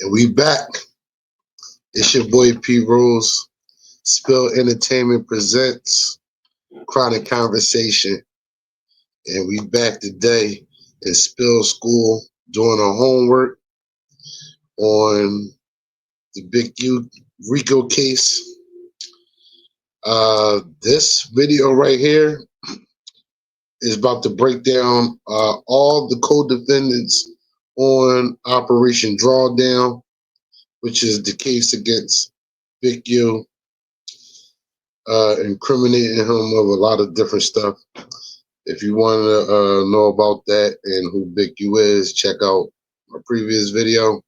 And we back. It's your boy P Rose. Spill Entertainment presents Chronic Conversation. And we back today in Spill School doing our homework on the Big U Rico case. This video right here is about to break down all the co-defendants on Operation Drawdown, which is the case against Big U, incriminating him of a lot of different stuff. If you want to know about that and who Big U is, check out my previous video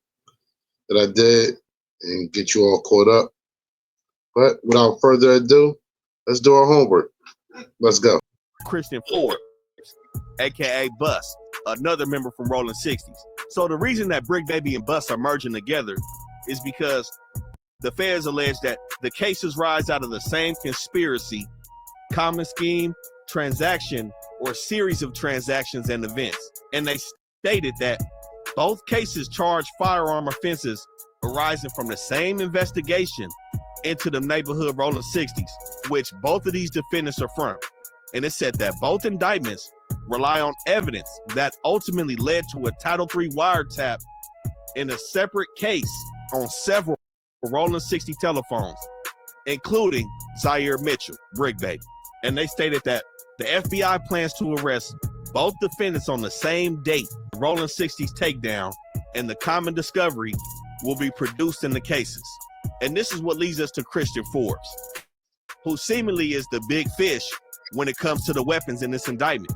that I did and get you all caught up. But without further ado, let's do our homework. Let's go. Christian Forbes, aka Bus, another member from Rolling 60s. So the reason that Brick Baby and Bus are merging together is because the feds allege that the cases rise out of the same conspiracy, common scheme, transaction, or series of transactions and events. And they stated that both cases charge firearm offenses arising from the same investigation into the neighborhood Rolling 60s, which both of these defendants are from. And it said that both indictments rely on evidence that ultimately led to a Title III wiretap in a separate case on several Rolling 60 telephones, including Zaire Mitchell, Brick Baby. And they stated that the FBI plans to arrest both defendants on the same date, Rolling 60's takedown, and the common discovery will be produced in the cases. And this is what leads us to Christian Forbes, who seemingly is the big fish when it comes to the weapons in this indictment,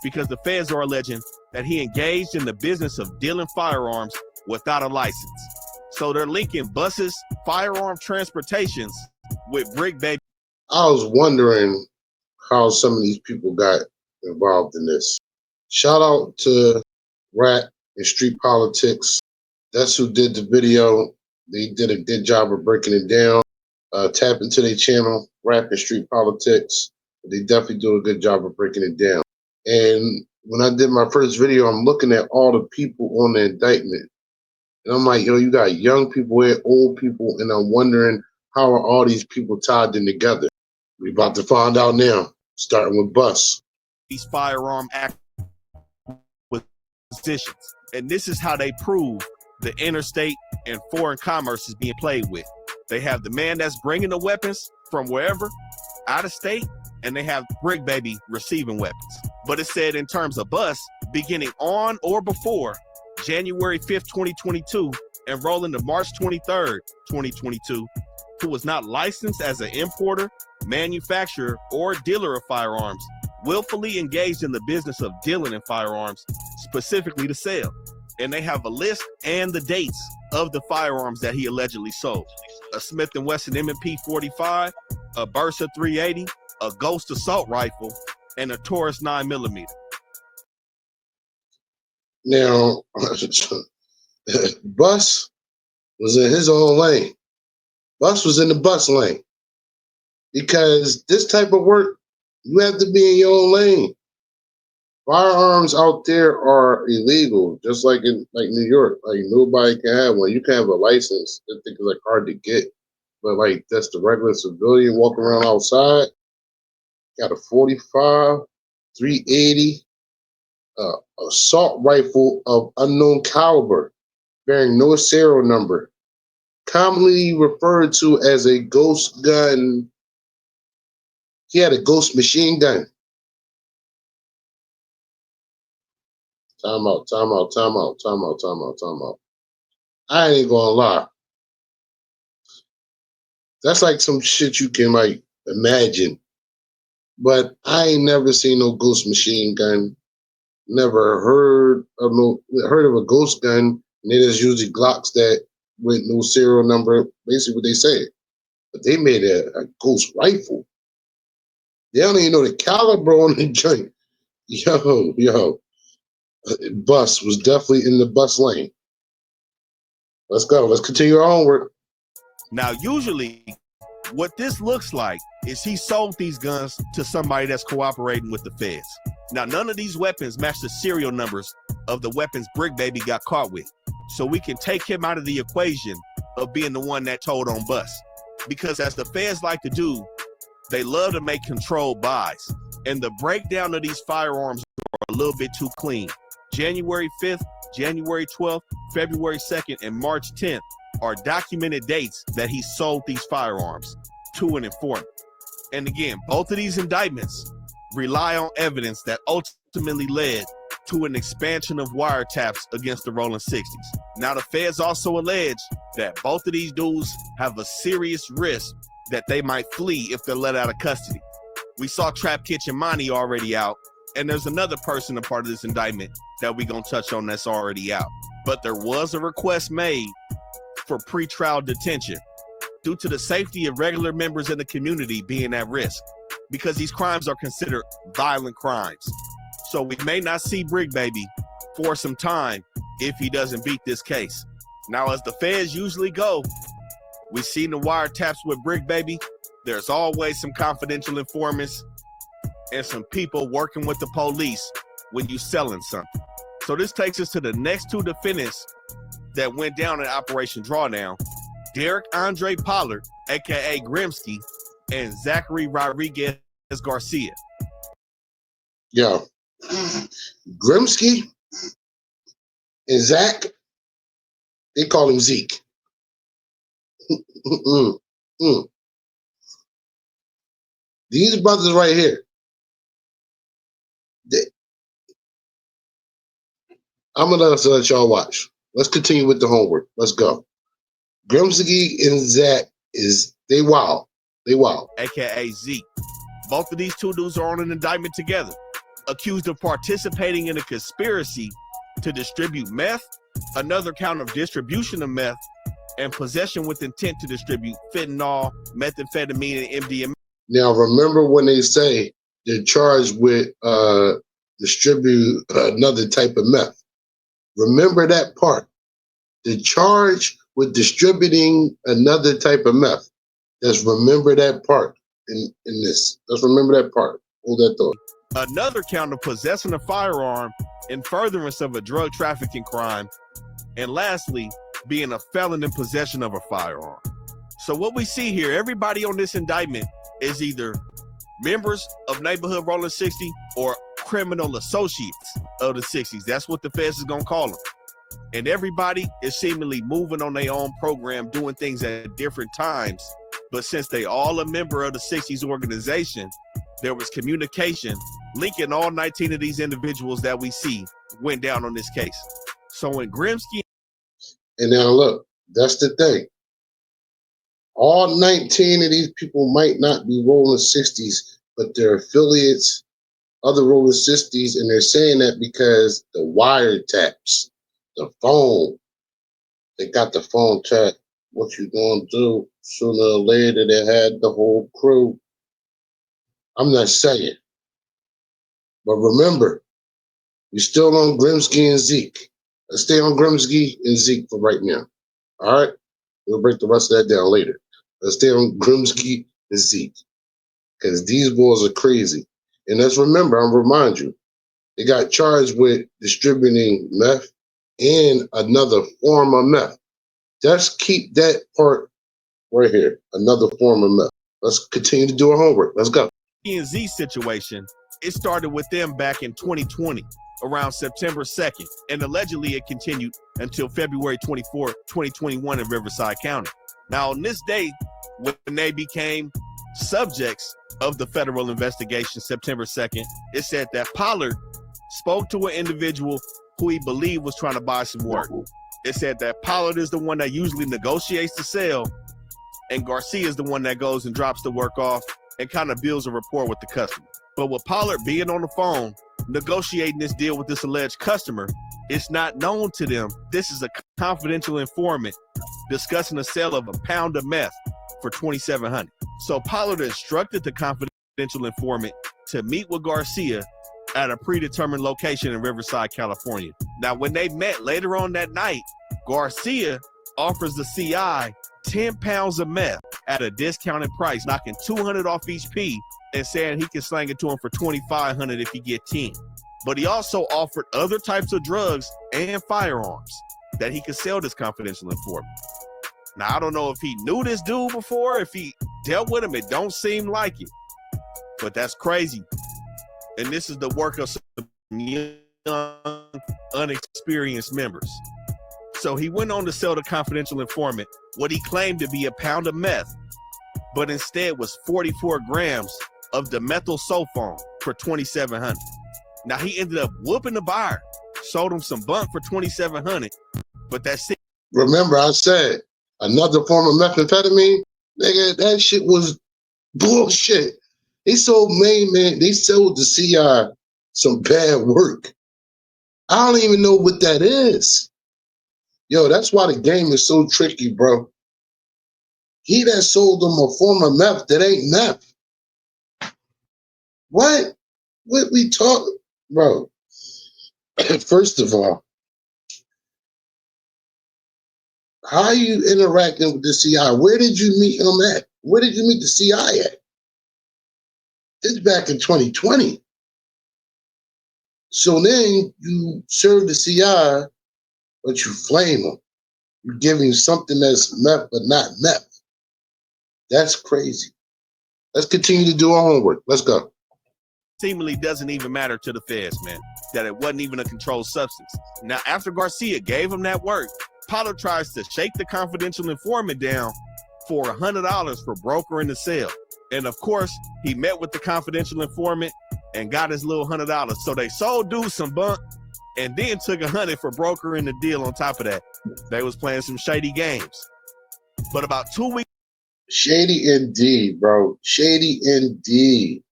because the feds are alleging that he engaged in the business of dealing firearms without a license. So they're linking buses, firearm transportations with Brick Baby. I was wondering how some of these people got involved in this. Shout out to Rat and Street Politics. That's who did the video. They did a good job of breaking it down. Tap into their channel, Rat and Street Politics. They definitely do a good job of breaking it down. And when I did my first video, I'm looking at all the people on the indictment. And I'm like, yo, you got young people here, old people, and I'm wondering how are all these people tied in together? We about to find out now, starting with Bus. These firearm acquisitions. And this is how they prove the interstate and foreign commerce is being played with. They have the man that's bringing the weapons from wherever, out of state, and they have Brick Baby receiving weapons. But it said in terms of Bus, beginning on or before January 5th, 2022, and rolling to March 23rd, 2022, who was not licensed as an importer, manufacturer, or dealer of firearms, willfully engaged in the business of dealing in firearms, specifically to sell. And they have a list and the dates of the firearms that he allegedly sold. A Smith & Wesson M&P 45, a Bersa 380, a Ghost assault rifle, and a Taurus 9mm. Now, Bus was in his own lane. Bus was in the bus lane. Because this type of work, you have to be in your own lane. Firearms out there are illegal, just like in New York. Like nobody can have one. You can have a license. I think it's like hard to get, but like that's the regular civilian walking around outside. Got a 45, 380, assault rifle of unknown caliber, bearing no serial number, commonly referred to as a ghost gun. He had a ghost machine gun. Time out. I ain't gonna lie. That's like some shit you can like imagine. But I ain't never seen no ghost machine gun. Never heard of a ghost gun. And they just usually Glocks that with no serial number, basically what they say. But they made a ghost rifle. They don't even know the caliber on the joint. Yo. Bus was definitely in the bus lane. Let's go. Let's continue our homework. Now, usually what this looks like is he sold these guns to somebody that's cooperating with the feds. Now, none of these weapons match the serial numbers of the weapons Brick Baby got caught with. so we can take him out of the equation of being the one that told on bus. Because as the feds like to do, they love to make controlled buys. And the breakdown of these firearms are a little bit too clean. January 5th, January 12th, February 2nd, and March 10th are documented dates that he sold these firearms to an informant. And again, both of these indictments rely on evidence that ultimately led to an expansion of wiretaps against the Rolling 60s. Now, the feds also allege that both of these dudes have a serious risk that they might flee if they're let out of custody. We saw Trap Kitchen Monty already out, and there's another person a part of this indictment that we're going to touch on that's already out. But there was a request made for pretrial detention due to the safety of regular members in the community being at risk, because these crimes are considered violent crimes. So we may not see Brig Baby for some time if he doesn't beat this case. Now, as the feds usually go, we've seen the wiretaps with Brig Baby. There's always some confidential informants and some people working with the police when you selling something. So this takes us to the next two defendants that went down in Operation Drawdown: Derek Andre Pollard, aka Grimsky, and Zachary Rodriguez Garcia. Yeah. Grimsky and Zach, they call him Zeke. These brothers right here, I'm gonna let y'all watch. Let's continue with the homework. Let's go. Grimsky and Zach they wild. They wild. AKA Zeke. Both of these two dudes are on an indictment together, accused of participating in a conspiracy to distribute meth, another count of distribution of meth, and possession with intent to distribute fentanyl, methamphetamine, and MDMA. Now, remember when they say they're charged with distribute another type of meth. Remember that part. The charge with distributing another type of meth. Just remember that part in this. Just remember that part. Hold that thought. Another count of possessing a firearm in furtherance of a drug trafficking crime. And lastly, being a felon in possession of a firearm. So what we see here, everybody on this indictment is either members of Neighborhood Rolling 60 or criminal associates of the 60s. That's what the feds is going to call them. And everybody is seemingly moving on their own program, doing things at different times. But since they all a member of the 60s organization, there was communication linking all 19 of these individuals that we see went down on this case. So when Grimsky... And now look, that's the thing. All 19 of these people might not be Rolling 60s, but they're affiliates of the Rolling 60s, and they're saying that because the wiretaps, the phone, they got the phone tap. What you gonna do? Sooner or later, they had the whole crew. I'm not saying. But remember, we're still on Grimsky and Zeke. Let's stay on Grimsky and Zeke for right now. All right? We'll break the rest of that down later. Let's stay on Grimsky and Zeke. Because these boys are crazy. And let's remember, I'll remind you, they got charged with distributing meth and another form of meth. Just keep that part right here. Another form of meth. Let's continue to do our homework. Let's go. Z situation, it started with them back in 2020, around September 2nd, and allegedly it continued until February 24, 2021 in Riverside County. Now, on this day, when they became subjects of the federal investigation, September 2nd, it said that Pollard spoke to an individual who he believed was trying to buy some work. It said that Pollard is the one that usually negotiates the sale, and Garcia is the one that goes and drops the work off and kind of builds a rapport with the customer. But with Pollard being on the phone, negotiating this deal with this alleged customer, it's not known to them. This is a confidential informant discussing the sale of a pound of meth for $2,700. So Pollard instructed the confidential informant to meet with Garcia at a predetermined location in Riverside, California. Now, when they met later on that night, Garcia offers the CI 10 pounds of meth at a discounted price, knocking $200 off each P and saying he can slang it to him for $2,500 if he get 10. But he also offered other types of drugs and firearms. that he could sell this confidential informant. Now, I don't know if he knew this dude before, if he dealt with him. It don't seem like it, but that's crazy. And this is the work of some young, unexperienced members. So he went on to sell the confidential informant what he claimed to be a pound of meth, but instead was 44 grams of dimethyl-sulfone for $2,700. Now, he ended up whooping the buyer, sold him some bunk for $2,700, but that's it. Remember, I said another form of methamphetamine? Nigga, that shit was bullshit. They sold they sold the CI some bad work. I don't even know what that is. Yo, that's why the game is so tricky, bro. He that sold them a form of meth that ain't meth. What? What we talk, bro? First of all, how are you interacting with the CI? Where did you meet him at? Where did you meet the CI at? This is back in 2020. So then you serve the CI, but you flame him. You give him something that's meth, but not meth. That's crazy. Let's continue to do our homework. Let's go. Seemingly doesn't even matter to the feds, man, that it wasn't even a controlled substance. Now, after Garcia gave him that work, Paulo tries to shake the confidential informant down for $100 for brokering the sale. And of course, he met with the confidential informant and got his little $100. So they sold dude some bunk and then took $100 for brokering the deal on top of that. They was playing some shady games. But about 2 weeks. Shady indeed, bro. Shady indeed.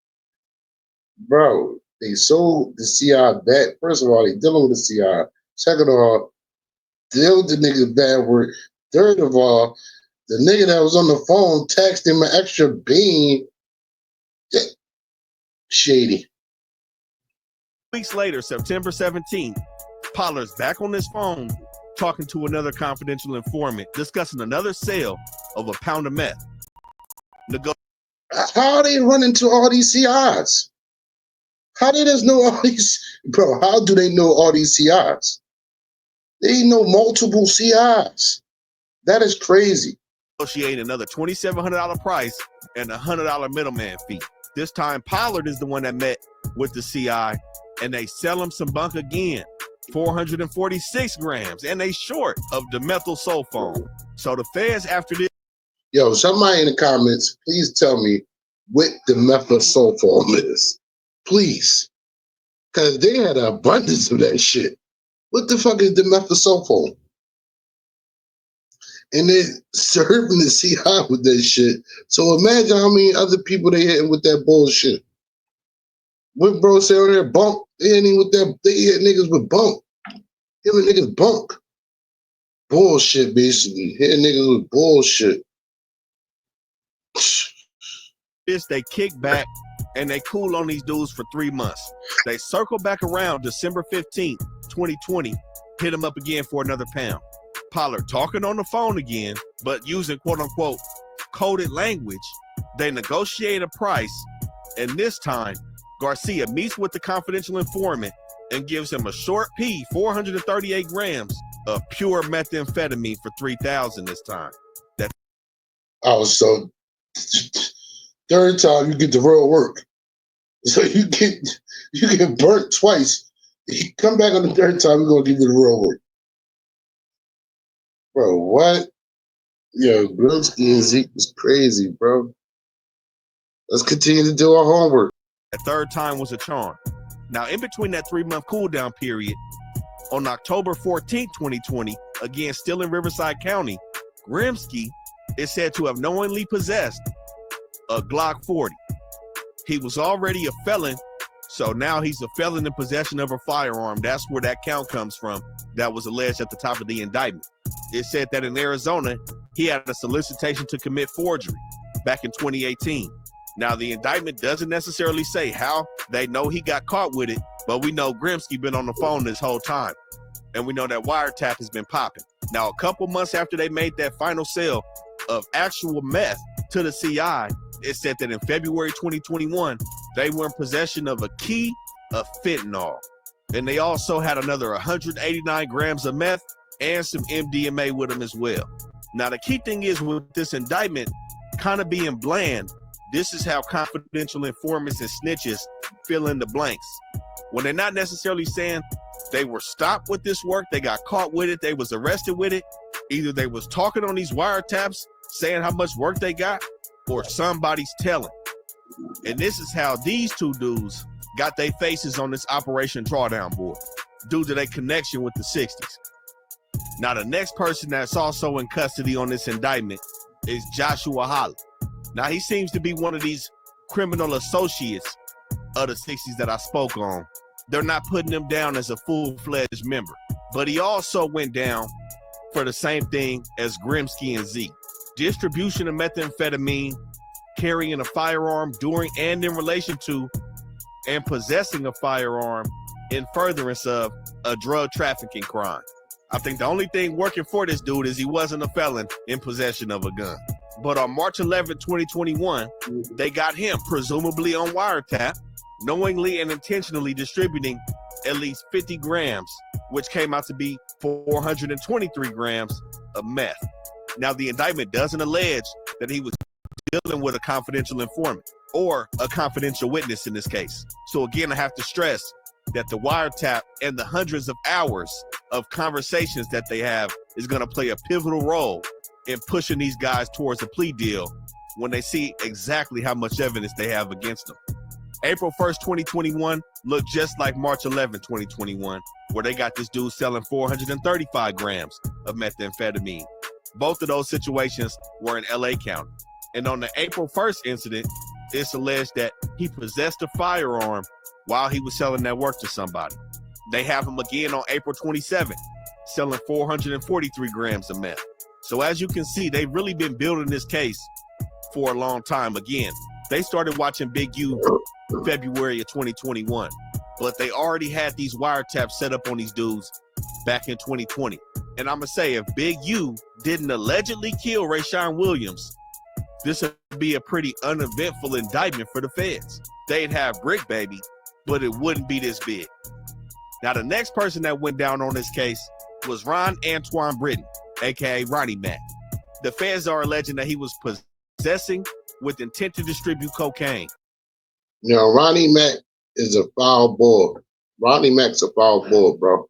Bro, they sold the CI back. First of all, they dealing with the CI. Second of all, deal with the nigga's bad work. Third of all, the nigga that was on the phone texted him an extra bean. Shady. Weeks later, September 17th, Pollard's back on his phone talking to another confidential informant, discussing another sale of a pound of meth. How are they running to all these CIs? How do they know all these, bro? How do they know all these CIs? They know multiple CIs. That is crazy. Negotiate another $2,700 price and a $100 middleman fee. This time, Pollard is the one that met with the CI, and they sell him some bunk again, 446 grams, and they short of dimethyl-sulfone. So the feds after this. Yo, somebody in the comments, please tell me what dimethyl-sulfone is. Please. Because they had an abundance of that shit. What the fuck is dimethyl-sulfone? And they're serving the CI with that shit. So imagine how many other people they hitting with that bullshit. What bro say on there? Bunk. They hitting with that. They hit niggas with bunk. Giving niggas bunk. Bullshit, basically. Hitting niggas with bullshit. They kick back and they cool on these dudes for 3 months. They circle back around December 15th, 2020, hit them up again for another pound. Pollard talking on the phone again, but using quote-unquote coded language. They negotiate a price, and this time, Garcia meets with the confidential informant and gives him a short P, 438 grams of pure methamphetamine for $3,000 this time. Oh, so third time you get the real work. So you get burnt twice. You come back on the third time, we're gonna give you the real work. Bro, what? Yo, Grimsky and Zeke was crazy, bro. Let's continue to do our homework. The third time was a charm. Now, in between that 3-month cool down period, on October 14th, 2020, again, still in Riverside County, Grimsky is said to have knowingly possessed a Glock 40. He was already a felon, so now he's a felon in possession of a firearm. That's where that count comes from that was alleged at the top of the indictment. It said that in Arizona, he had a solicitation to commit forgery back in 2018. Now, the indictment doesn't necessarily say how they know he got caught with it, but we know Grimsky been on the phone this whole time. And we know that wiretap has been popping. Now, a couple months after they made that final sale of actual meth to the CI, it said that in February 2021, they were in possession of a key of fentanyl. And they also had another 189 grams of meth and some MDMA with him as well. Now, the key thing is with this indictment kind of being bland, this is how confidential informants and snitches fill in the blanks. When they're not necessarily saying they were stopped with this work, they got caught with it, they was arrested with it, either they was talking on these wiretaps, saying how much work they got, or somebody's telling. And this is how these two dudes got their faces on this Operation Drawdown board, due to their connection with the 60s. Now, the next person that's also in custody on this indictment is Joshua Holly. Now, he seems to be one of these criminal associates of the 60s that I spoke on. They're not putting him down as a full-fledged member, but he also went down for the same thing as Grimsky and Z. Distribution of methamphetamine, carrying a firearm during and in relation to, and possessing a firearm in furtherance of a drug trafficking crime. I think the only thing working for this dude is he wasn't a felon in possession of a gun. But on March 11, 2021, they got him presumably on wiretap, knowingly and intentionally distributing at least 50 grams, which came out to be 423 grams of meth. Now, the indictment doesn't allege that he was dealing with a confidential informant or a confidential witness in this case. So again, I have to stress that the wiretap and the hundreds of hours of conversations that they have is going to play a pivotal role in pushing these guys towards a plea deal when they see exactly how much evidence they have against them. April 1st, 2021 looked just like March 11, 2021, where they got this dude selling 435 grams of methamphetamine. Both of those situations were in LA County. And on the April 1st incident, it's alleged that he possessed a firearm while he was selling that work to somebody. They have him again on April 27th, selling 443 grams of meth. So as you can see, they've really been building this case for a long time. Again, they started watching Big U February of 2021, but they already had these wiretaps set up on these dudes back in 2020. And I'm gonna say, if Big U didn't allegedly kill Rayshawn Williams, this would be a pretty uneventful indictment for the feds. They'd have Brick Baby, but it wouldn't be this big. Now, the next person that went down on this case was Ron Antoine Britton, aka Ronnie Mac. The feds are alleging that he was possessing with intent to distribute cocaine. Now, Ronnie Mac is a foul boy. Ronnie Mac's a foul boy, bro.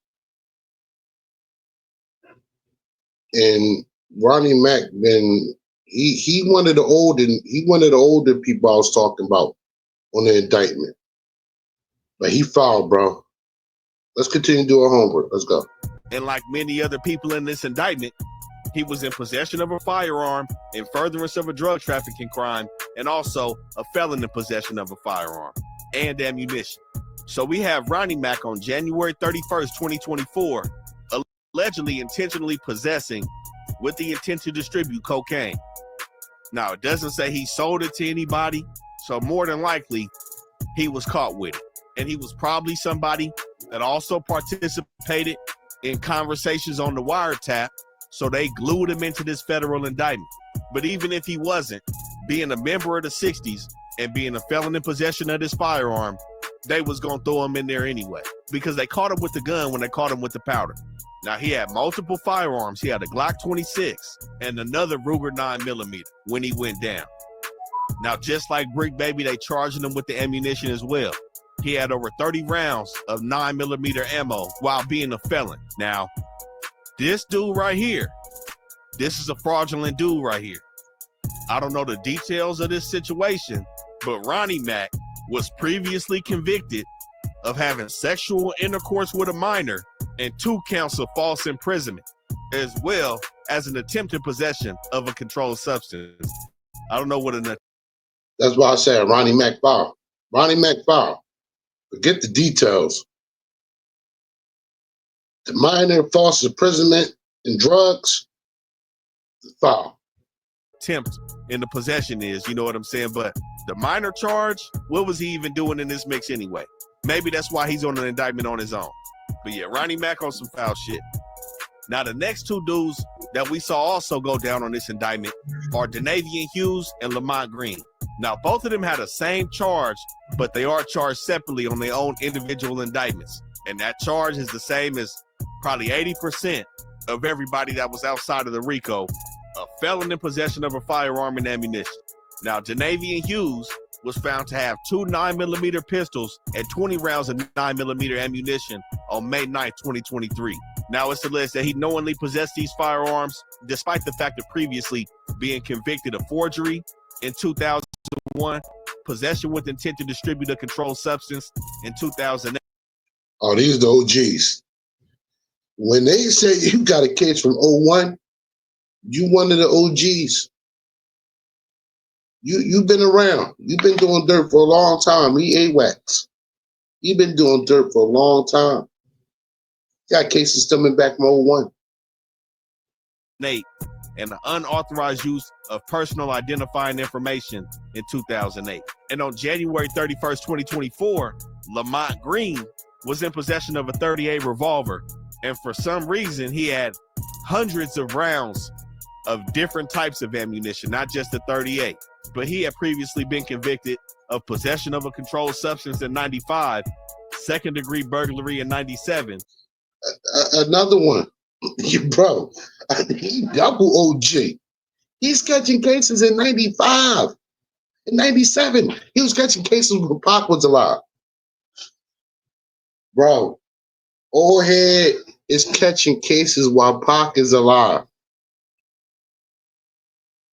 And Ronnie Mac been he one of the older people I was talking about on the indictment. But he foul, bro. Let's continue to do our homework. Let's go. And like many other people in this indictment, he was in possession of a firearm in furtherance of a drug trafficking crime, and also a felon in possession of a firearm and ammunition. So we have Ronnie Mac on January 31st, 2024, allegedly intentionally possessing with the intent to distribute cocaine. Now, it doesn't say he sold it to anybody, so more than likely, he was caught with it. And he was probably somebody that also participated in conversations on the wiretap, so they glued him into this federal indictment. But even if he wasn't, being a member of the 60s and being a felon in possession of this firearm, they was gonna throw him in there anyway, because they caught him with the gun when they caught him with the powder. Now, he had multiple firearms. He had a Glock 26 and another Ruger 9mm when he went down. Now, just like Brick Baby, they charging him with the ammunition as well. He had over 30 rounds of 9mm ammo while being a felon. Now, this dude right here, this is a fraudulent dude right here. I don't know the details of this situation, but Ronnie Mac was previously convicted of having sexual intercourse with a minor and 2 counts of false imprisonment, as well as an attempted possession of a controlled substance. I don't know what That's why I said Ronnie Mac foul. Ronnie Mac foul. Forget the details. The minor false imprisonment and drugs, foul. attempt in the possession is, you know what I'm saying? But the minor charge, what was he even doing in this mix anyway? Maybe that's why he's on an indictment on his own. But yeah, Ronnie Mac on some foul shit. Now, the next 2 dudes that we saw also go down on this indictment are Denavian Hughes and Lamont Green. Now, both of them had the same charge, but they are charged separately on their own individual indictments. And that charge is the same as probably 80% of everybody that was outside of the Rico, a felon in possession of a firearm and ammunition. Now, Janavian Hughes was found to have 2 9mm pistols and 20 rounds of 9mm ammunition on May 9, 2023. Now, it's alleged that he knowingly possessed these firearms, despite the fact of previously being convicted of forgery in 2001, possession with intent to distribute a controlled substance in 2008. Oh, these the OGs. When they say you got a case from '01, you one of the OGs. You've been around. You've been doing dirt for a long time. He AWACS. You've been doing dirt for a long time. Got cases stemming back from '01. Nate, and the unauthorized use of personal identifying information in 2008. And on January 31st, 2024, Lamont Green was in possession of a .38 revolver. And for some reason, he had hundreds of rounds of different types of ammunition, not just the .38. But he had previously been convicted of possession of a controlled substance in 95, second-degree burglary in 97. Another one. Bro, he double OG. He's catching cases in 95. In 97, he was catching cases when Pac was alive. Bro, old head is catching cases while Pac is alive.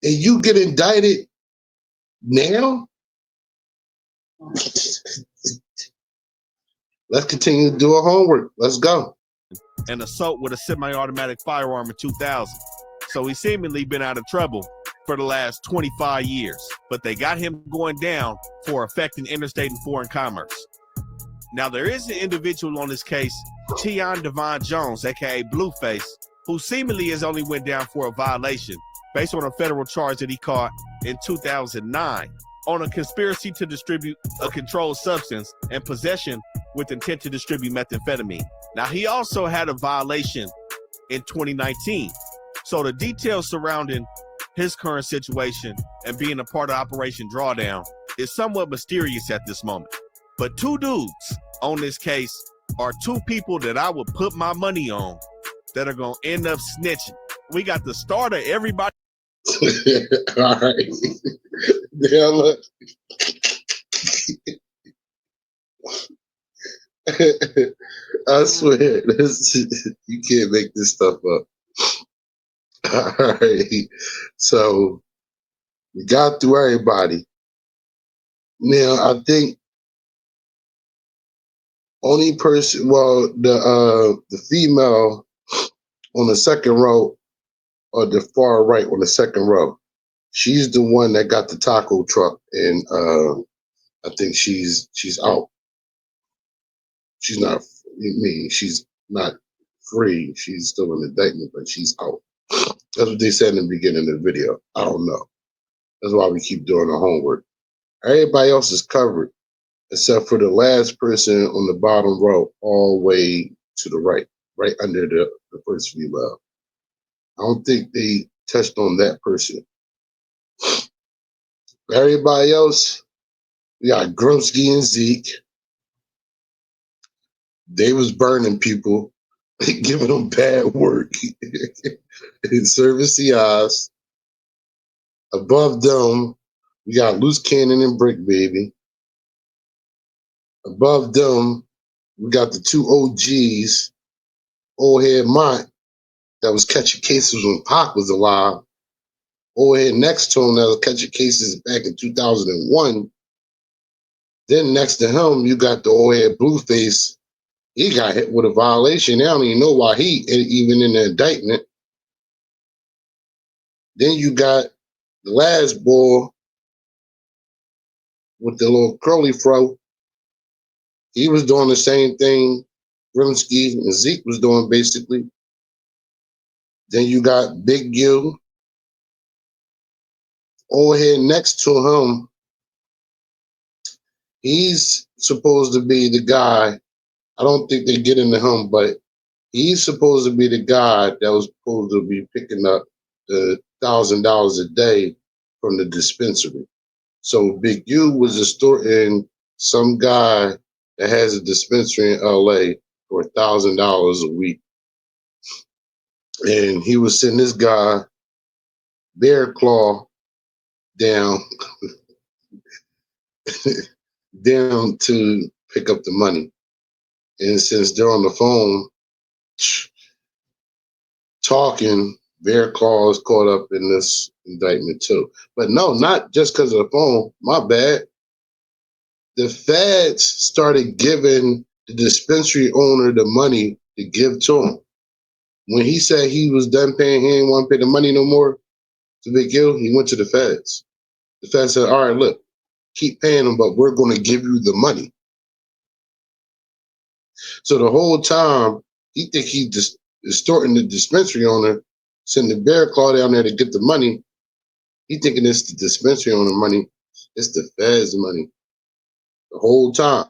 And you get indicted now? Let's continue to do our homework. Let's go. An assault with a semi-automatic firearm in 2000. So he's seemingly been out of trouble for the last 25 years. But they got him going down for affecting interstate and foreign commerce. Now, there is an individual on this case, Tion Devon Jones, aka Blueface, who seemingly has only went down for a violation based on a federal charge that he caught in 2009 on a conspiracy to distribute a controlled substance and possession with intent to distribute methamphetamine. Now, he also had a violation in 2019. So the details surrounding his current situation and being a part of Operation Drawdown is somewhat mysterious at this moment. But 2 dudes on this case are 2 people that I would put my money on that are going to end up snitching. We got the start of everybody. All right. Yeah, look. I swear, you can't make this stuff up. All right. So we got through everybody. Now, I think only person, well, the female on the second row or the far right on the second row, she's the one that got the taco truck, and I think she's out. She's not. She's not free. She's still in indictment, but she's out. That's what they said in the beginning of the video. I don't know. That's why we keep doing the homework. Everybody else is covered, except for the last person on the bottom row, all the way to the right, right under the first female. I don't think they touched on that person. Everybody else, we got Grumsky and Zeke. They was burning people, giving them bad work in service CIs. Above them, we got Loose Cannon and Brick Baby. Above them, we got the 2 OGs, Old Head Mont, that was catching cases when Pac was alive. Old Head next to him that was catching cases back in 2001. Then next to him, you got the Old Head Blueface. He got hit with a violation. I don't even know why he even in the indictment. Then you got the last boy with the little curly fro. He was doing the same thing Rimsky and Zeke was doing, basically. Then you got Big U. Over here next to him, he's supposed to be the guy. I don't think they get into him, but he's supposed to be the guy that was supposed to be picking up the $1,000 a day from the dispensary. So Big U was extorting some guy that has a dispensary in LA for $1,000 a week. and he was sending this guy Bear Claw down down to pick up the money. And since they're on the phone talking, Bear Claw is caught up in this indictment too. But no, not just because of the phone. My bad. The feds started giving the dispensary owner the money to give to him. When he said he was done paying, he didn't want to pay the money no more to Big Gil, he went to the feds. The feds said, all right, look, keep paying them, but we're going to give you the money. So the whole time, he think he just extorting the dispensary owner, sending the Bear Claw down there to get the money. He thinking it's the dispensary owner money. It's the feds money the whole time.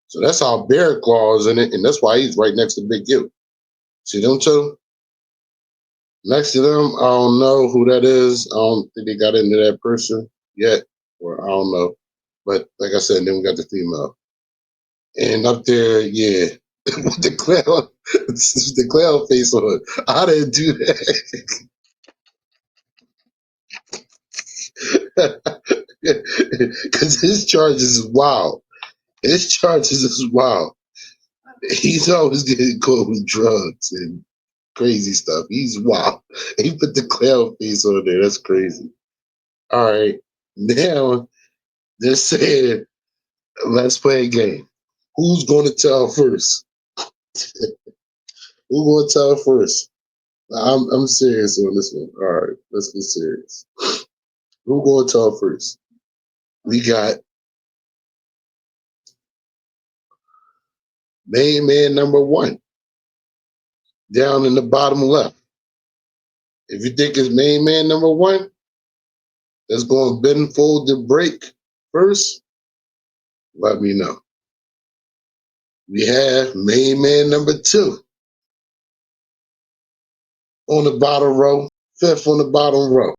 So that's how Bear Claw is in it, and that's why he's right next to Big Gil. See them two? Next to them, I don't know who that is. I don't think they got into that person yet, or I don't know. But like I said, then we got the female. And up there, yeah, with the clown face on it. I didn't do that. Because his charges is wild. His charges is wild. He's always getting caught with drugs and crazy stuff. He's wild. He put the clown face on there. That's crazy. All right. Now they're saying, let's play a game. Who's going to tell first? Who's going to tell first? I'm serious on this one. All right. Let's get serious. Who's going to tell first? We got main man number one down in the bottom left. If you think it's main man number one, that's going to bend, fold, the break first, let me know. We have main man number two on the bottom row, fifth on the bottom row.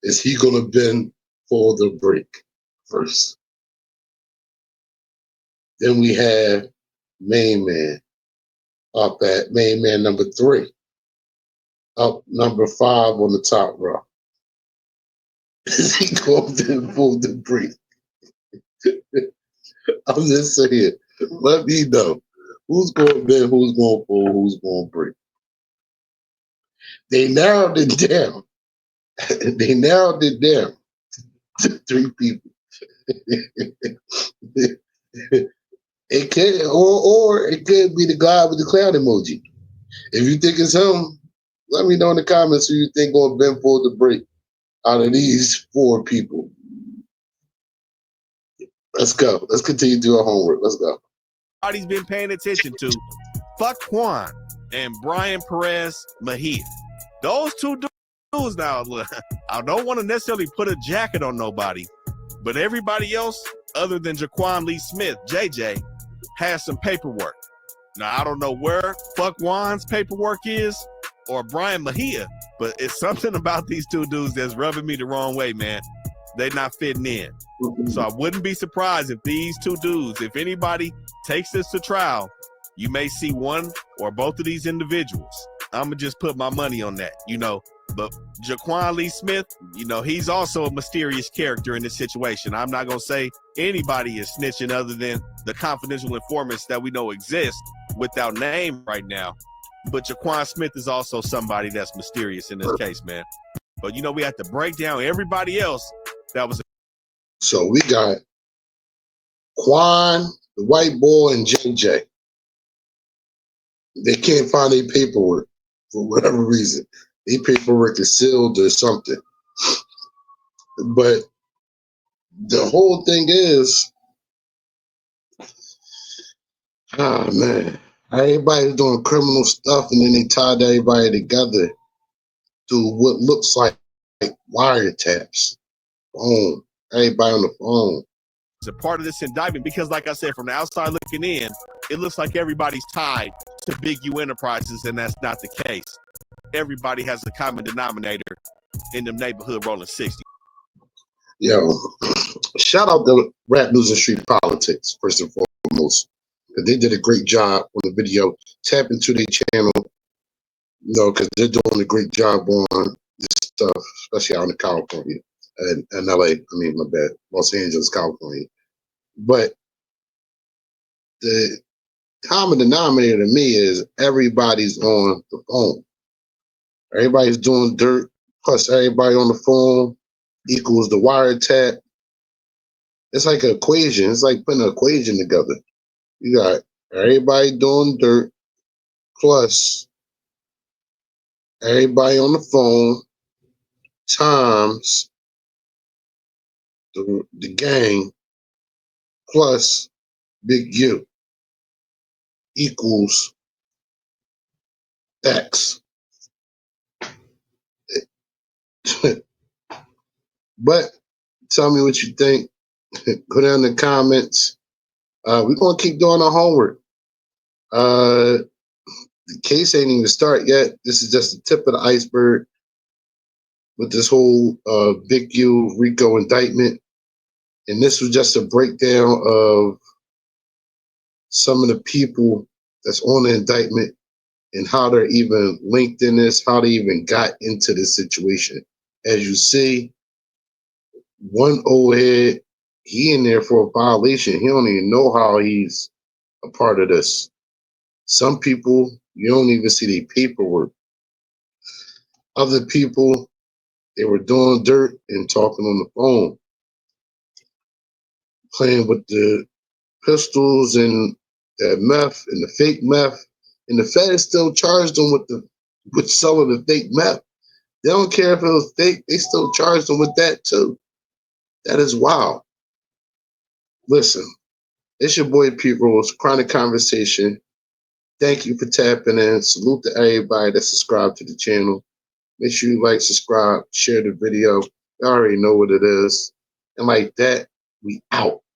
Is he going to bend, fold, or break first? Then we have main man up at main man number three, up number five on the top row. Is he going to bend, fold, or break? I'm just saying, let me know. Who's going to bend, who's going to fold, who's going to break? They narrowed it down. They narrowed it down to three people. It could, or it could be the guy with the clown emoji. If you think it's him, let me know in the comments who you think going to bend, fold, the break out of these four people. Let's go. Let's continue to do our homework. Let's go. Everybody's been paying attention to. Fuck Juan and Brian Perez Mejia. Those two dudes now, I don't want to necessarily put a jacket on nobody, but everybody else other than Jaquan Lee Smith, JJ, has some paperwork. Now, I don't know where fuck Juan's paperwork is or Brian Mejia, but it's something about these two dudes that's rubbing me the wrong way, man. They're not fitting in. So I wouldn't be surprised if these two dudes, if anybody takes this to trial, you may see one or both of these individuals. I'm going to just put my money on that, But Jaquan Lee Smith, he's also a mysterious character in this situation. I'm not going to say anybody is snitching other than the confidential informants that we know exist without name right now. But Jaquan Smith is also somebody that's mysterious in this case, man. But, we have to break down everybody else that was. So we got Quan, the white boy, and JJ. They can't find their paperwork for whatever reason. Their paperwork is sealed or something. But the whole thing is, man, everybody's doing criminal stuff and then they tied everybody together to what looks like wiretaps. Boom. Everybody on the phone. It's a part of this indictment because, like I said, from the outside looking in, it looks like everybody's tied to Big U Enterprises, and that's not the case. Everybody has a common denominator in the neighborhood rolling 60. Yo, shout out to Rap News and Street Politics, first and foremost. They did a great job on the video. Tap into their channel. because they're doing a great job on this stuff, especially out in California and LA. I mean, my bad, Los Angeles, California. But the common denominator to me is everybody's on the phone. Everybody's doing dirt, plus everybody on the phone equals the wiretap. It's like an equation. It's like putting an equation together. You got everybody doing dirt, plus everybody on the phone, times the gang, plus Big U equals X. But tell me what you think. Go down in the comments. We're going to keep doing our homework. The case ain't even start yet. This is just the tip of the iceberg with this whole Big U Rico indictment. And this was just a breakdown of some of the people that's on the indictment and how they're even linked in this, how they even got into this situation. As you see, one old head, he in there for a violation. He don't even know how he's a part of this. Some people, you don't even see their paperwork. Other people, they were doing dirt and talking on the phone, playing with the pistols and the meth and the fake meth. And the Fed still charged them with selling the fake meth. They don't care if it was fake, they still charged them with that too. That is wild. Listen, it's your boy Pete Rose, Chronic Conversation. Thank you for tapping in. Salute to everybody that subscribed to the channel. Make sure you like, subscribe, share the video. You already know what it is. And like that, we out.